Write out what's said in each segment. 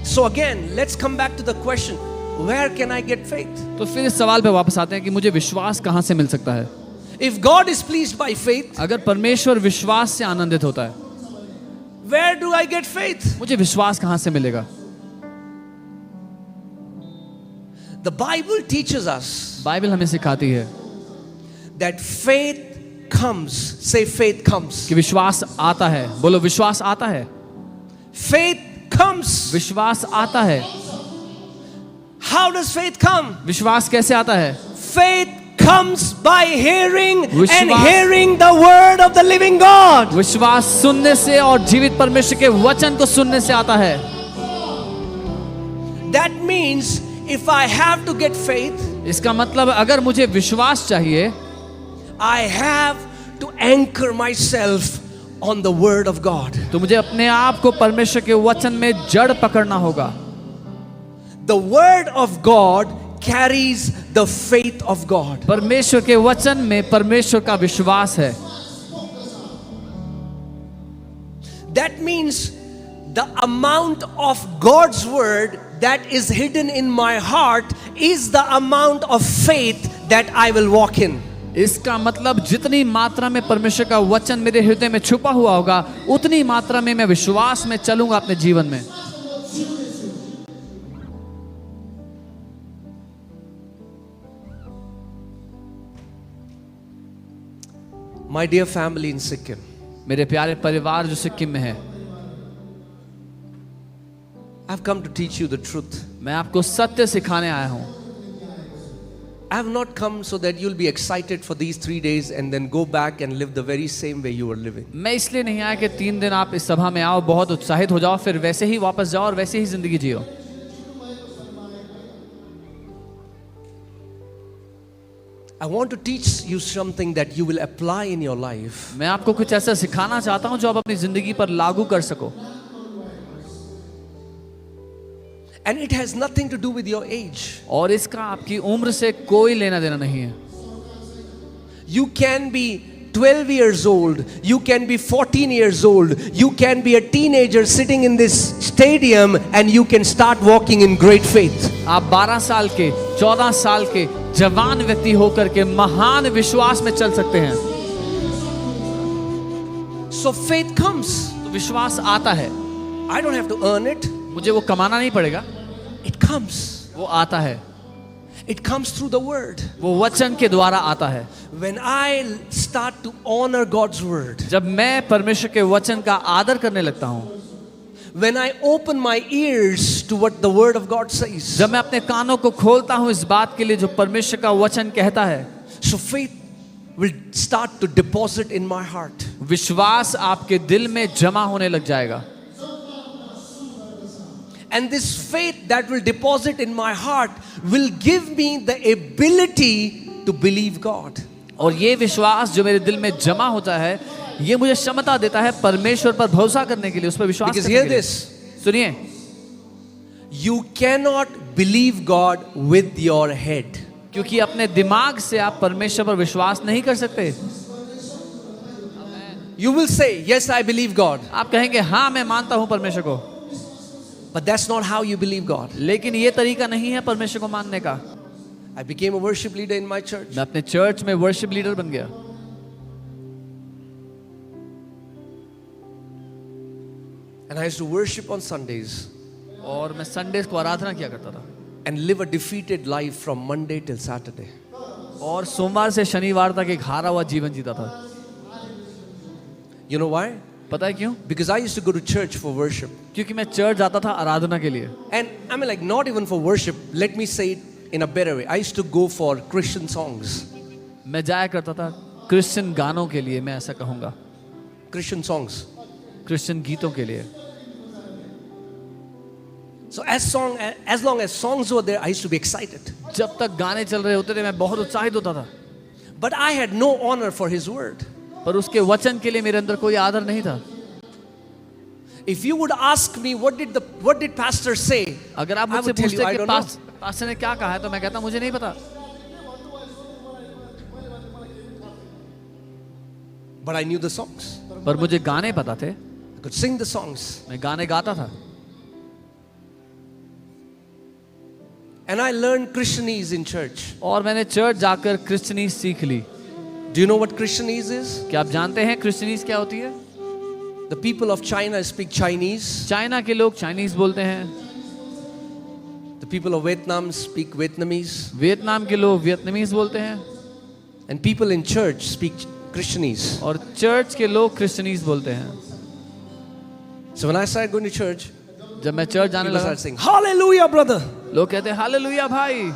So again, let's come back to the question, where can I get faith? तो फिर इस सवाल पे वापस आते हैं कि मुझे विश्वास कहाँ से मिल सकता है। If God is pleased by faith, अगर परमेश्वर विश्वास से आनंदित होता है, where do I get faith? मुझे विश्वास कहाँ से मिलेगा? The Bible teaches us Bible हमें सिखाती है that faith comes. Say faith comes. कि विश्वास आता है। बोलो विश्वास आता है। Faith comes. विश्वास आता है। How does faith come? विश्वास कैसे आता है? Faith comes by hearing and विश्वास- hearing the word of the living God. विश्वास सुनने से और जीवित परमेश्वर के वचन को सुनने से आता है। That means if I have to get faith, इसका मतलब अगर मुझे विश्वास चाहिए, I have to anchor myself on the word of God. तो मुझे अपने आप को परमेश्वर के वचन में जड़ पकड़ना होगा। The word of God carries the faith of God. परमेश्वर के वचन में परमेश्वर का विश्वास है। That means the amount of God's word that is hidden in my heart is the amount of faith that I will walk in. इसका मतलब जितनी मात्रा में परमेश्वर का वचन मेरे हृदय में छुपा हुआ होगा, उतनी मात्रा में मैं विश्वास में चलूंगा अपने जीवन में। My dear family in Sikkim, मेरे प्यारे परिवार जो सिक्किम में है, I've come to teach you the truth. मैं आपको सत्य सिखाने आया हूँ। I have not come so that you'll be excited for these 3 days and then go back and live the very same way you were living. मैं इसलिए नहीं आया कि 3 दिन आप इस सभा में आओ, बहुत उत्साहित हो जाओ, फिर वैसे ही वापस जाओ और वैसे ही जिंदगी जियो। I want to teach you something that you will apply in your life. मैं आपको कुछ ऐसा सिखाना चाहता हूँ जो आप अपनी जिंदगी पर लागू कर सको। And it has nothing to do with your age. और इसका आपकी उम्र से कोई लेना देना नहीं है। You can be 12 years old, you can be 14 years old, you can be a teenager sitting in this stadium and you can start walking in great faith. आप 12 साल के, 14 साल के जवान व्यक्ति होकर के महान विश्वास में चल सकते हैं। So faith comes. तो विश्वास आता है। I don't have to earn it. मुझे वो कमाना नहीं पड़ेगा, It comes. वो आता है। It comes through the word. वो वचन के द्वारा आता है। When I start to honor God's word, जब मैं परमेश्वर के वचन का आदर करने लगता हूँ, when I open my ears to what the word of God says, जब मैं अपने कानों को खोलता हूँ इस बात के लिए जो परमेश्वर का वचन कहता है, so faith will start to deposit in my heart. विश्वास आपके दिल में जमा होने लग जाएगा। And this faith that will deposit in my heart will give me the ability to believe God. और ये विश्वास जो मेरे दिल में जमा होता है, ये मुझे क्षमता देता है परमेश्वर पर भरोसा करने के लिए, उस पर विश्वास Because करने hear के लिए। this, सुनिए, you cannot believe God with your head. क्योंकि अपने दिमाग से आप परमेश्वर पर विश्वास नहीं कर सकते। You will say, yes, I believe God. आप कहेंगे हाँ मैं मानता हूँ परमेश्वर को, But that's not how you believe God. लेकिन ये तरीका नहीं है परमेश्वर को मानने का। I became a worship leader in my church. मैं अपने चर्च में वर्शिप लीडर बन गया And I used to worship on Sundays और मैं संडेज को आराधना किया करता था and live a defeated life from Monday till Saturday. और सोमवार से शनिवार तक एक हारा हुआ जीवन जीता था। You know why? पता है क्यों? Because I used to go to church for worship. क्योंकि मैं चर्च जाता था आराधना के लिए। And I mean, like, not even for worship. Let me say it in a better way. I used to go for Christian songs. मैं जाया करता था क्रिश्चियन गानों के लिए, मैं ऐसा कहूँगा, Christian songs. क्रिश्चियन गीतों के लिए। So as long as songs were there, I used to be excited. जब तक गाने चल रहे होते थे मैं बहुत उत्साहित होता था, But I had no honor for His word. पर उसके वचन के लिए मेरे अंदर कोई आदर नहीं था। If you would ask me what did pastor say, अगर आप I मुझसे would tell you, पूछते I कि don't know. पास्टर ने क्या कहा है, तो मैं कहता मुझे नहीं पता। But I knew the songs. पर मुझे गाने पता थे, I could sing the songs. मैं गाने गाता था। And I learned Christianese in church. और मैंने चर्च जाकर क्रिश्चियनीज सीख ली। Do you know what Christianese is? क्या आप जानते हैं क्रिश्चियनीज क्या होती है? The people of China speak Chinese. China के लोग चाइनीज बोलते हैं, The people of Vietnam speak Vietnamese. Vietnam के लोग वियतनामीज बोलते हैं, And people in church speak Christianese. और चर्च के लोग क्रिश्चियनीज बोलते हैं। So when I started going to church, जब मैं चर्च जाने people लगा, started saying, Hallelujah, brother. लोग कहते हैं हालेलुया भाई।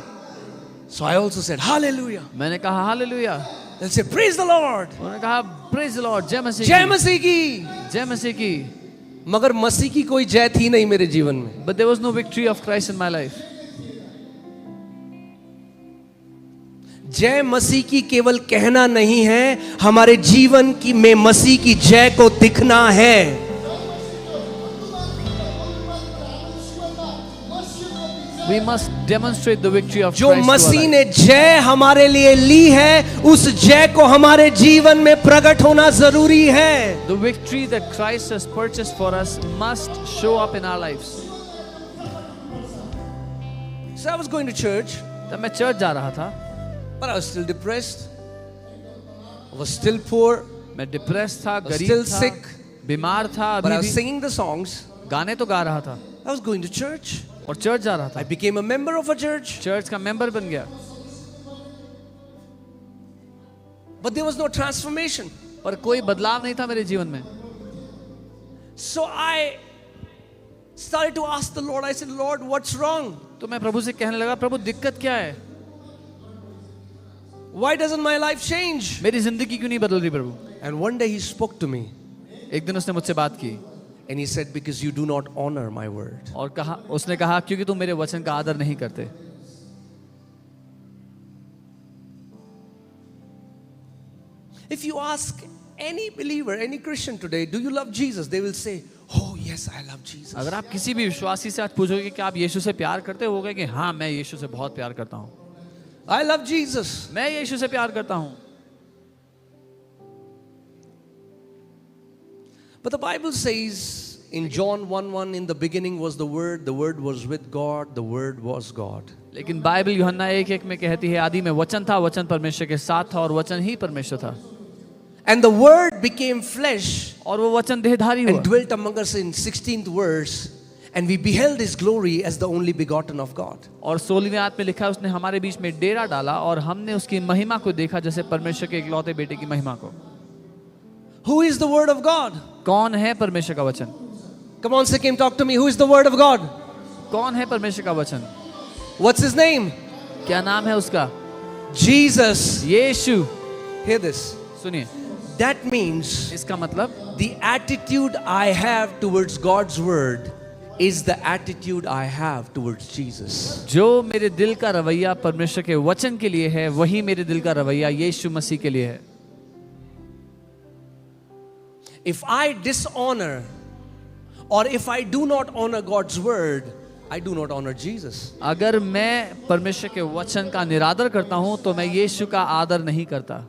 So I also said, Hallelujah. मैंने कहा hallelujah. They'll say, Praise the Lord. उन्होंने कहा प्रेज द लॉर्ड, जय मसीह जय की, मसीह की। जय मसीह की। मगर मसीह की कोई जय थी नहीं मेरे जीवन में। But there was no victory of Christ in my life. जय मसीह की केवल कहना नहीं है, हमारे जीवन की में मसीह की जय को दिखना है। We must demonstrate the victory of जो Christ to our Masih life. ने जय हमारे लिए ली है, उस जय को हमारे जीवन में प्रकट होना जरूरी है। The victory that Christ has purchased for us must show up in our lives. So I was going to church, तब मैं चर्च जा रहा था, but I was still depressed. I was still poor, मैं डिप्रेस था, was गरीब still था, sick, बीमार था, but I अभी was भी singing the songs. गाने तो गा रहा था I was going to church. और चर्च जा रहा I था, became a member of a church, church का मेंबर बन गया, but there was no transformation. पर कोई बदलाव नहीं था मेरे जीवन में। So I started to ask the Lord. I said, Lord, what's wrong? तो मैं प्रभु से कहने लगा, प्रभु दिक्कत क्या है? Why doesn't my life change? मेरी जिंदगी क्यों नहीं बदल रही प्रभु? And one day he spoke to me एक दिन उसने मुझसे बात की and he said, because you do not honor my word. और कहा, उसने कहा क्योंकि तुम मेरे वचन का आदर नहीं करते। If you ask any believer, any Christian today, do you love Jesus? They will say, oh yes, I love Jesus. अगर आप किसी भी विश्वासी से आज पूछोगे कि आप यीशु से प्यार करते हो, कि हाँ मैं यीशु से बहुत प्यार करता हूँ, I love Jesus. मैं यीशु से प्यार करता हूँ। But the Bible says in John 1:1, in the beginning was the Word was with God, the Word was God. लेकिन बाइबल यूहन्ना 1:1 में कहती है, आदि में वचन था, वचन परमेश्वर के साथ था और वचन ही परमेश्वर था। And the Word became flesh और वो वचन देहधारी हुआ and dwelt among us in 16th verse, and we beheld His glory as the only begotten of God. और 16वें आयत में लिखा है, उसने हमारे बीच में डेरा डाला और हमने उसकी महिमा को देखा जैसे परमेश्वर के इकलौते बेटे की महिमा को। Who is the Word of God? कौन है परमेश्वर का वचन? Come on, Sikkim, talk to me. Who is the Word of God? कौन है परमेश्वर का वचन? What's His name? क्या नाम है उसका? Jesus. यीशु। Hear this. सुनिए, That means इसका मतलब the attitude I have towards God's Word is the attitude I have towards Jesus. जो मेरे दिल का रवैया परमेश्वर के वचन के लिए है, वही मेरे दिल का रवैया यीशु मसीह के लिए है। If I dishonor or if I do not honor God's Word, I do not honor Jesus. अगर मैं परमेश्वर के वचन का निरादर करता हूं तो मैं यीशु का आदर नहीं करता।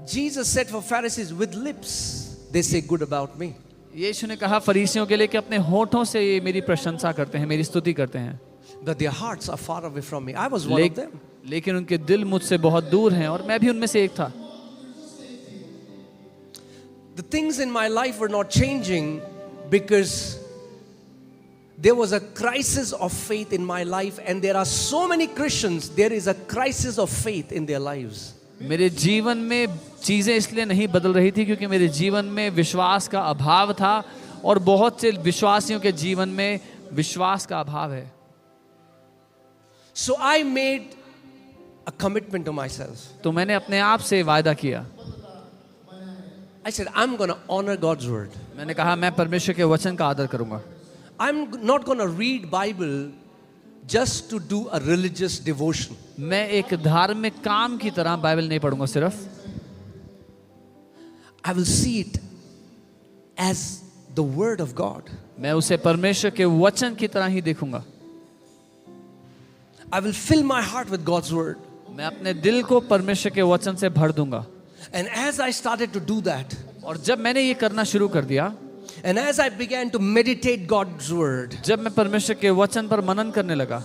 Jesus said for Pharisees, with lips they say good about me, यीशु ने कहा फरीसियों के लिए कि अपने होठों से ये मेरी प्रशंसा करते हैं, मेरी स्तुति करते हैं, but their hearts are far away from me. I was one of them. लेकिन उनके दिल मुझसे बहुत दूर हैं और मैं भी उनमें से एक था। The things in my life were not changing because there was a crisis of faith in my life, and there are so many Christians, there is a crisis of faith in their lives. मेरे जीवन में चीजें इसलिए नहीं बदल रही थी क्योंकि मेरे जीवन में विश्वास का अभाव था और बहुत से विश्वासियों के जीवन में विश्वास का अभाव है। So I made a commitment to myself. तो मैंने अपने आप से वायदा किया, I said, I'm going to honor God's Word. मैंने कहा मैं परमेश्वर के वचन का आदर करूंगा। I'm not going to read Bible just to do a religious devotion. मैं एक धार्मिक काम की तरह बाइबल नहीं पढ़ूंगा सिर्फ, I will see it as the Word of God. मैं उसे परमेश्वर के वचन की तरह ही देखूंगा। I will fill my heart with God's Word. मैं अपने दिल को परमेश्वर के वचन से भर दूंगा। And as I started to do that, और जब मैंने ये करना शुरू कर दिया, And as I began to meditate God's word, जब मैं परमेश्वर के वचन पर मनन करने लगा,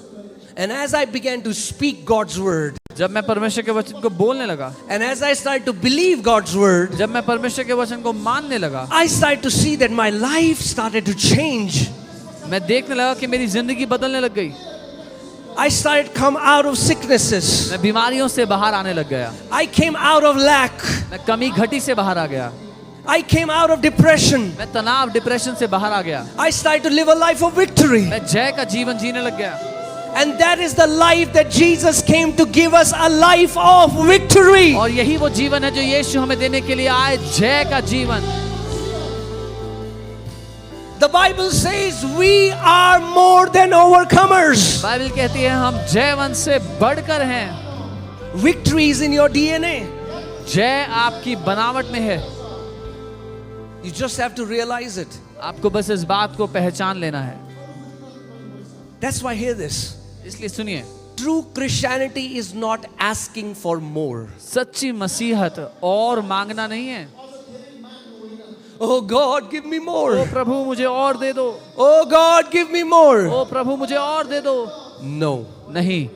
and as I began to speak God's word, जब मैं परमेश्वर के वचन को बोलने लगा, and as I started to believe God's word, जब मैं परमेश्वर के वचन को मानने लगा, I started to see that my life started to change. मैं देखने लगा कि मेरी जिंदगी बदलने लग गई। I started to come out of sicknesses. मैं बीमारियों से बाहर आने लग गया, I came out of lack. मैं कमी घटी से बाहर आ गया, I came out of depression. मैं तनाव डिप्रेशन से बाहर आ गया, I started to live a life of victory. मैं जय का जीवन जीने लग गया। And that is the life that Jesus came to give us, a life of victory. और यही वो जीवन है जो यीशु हमें देने के लिए आए, जय का जीवन। The Bible says we are more than overcomers. Bible कहती है हम जयवंत से बढ़कर हैं। Victory is in your DNA. जय आपकी बनावट में है, You just have to realize it. आपको बस इस बात को पहचान लेना है। That's why hear this. इसलिए सुनिए, True Christianity is not asking for more. सच्ची मसीहत और मांगना नहीं है। Oh God, give me ओ more. प्रभु मुझे और दे दो, Oh God, give me more. ओ प्रभु मुझे और दे दो। No. नहीं,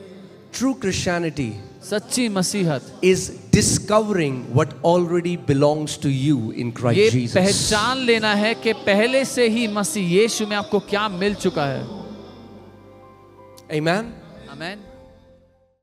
True Christianity सच्ची मसीहत is discovering what already belongs to you in ये Christ Jesus. पहचान लेना है कि पहले से ही मसीह यीशु में आपको क्या मिल चुका है। Amen. आमीन।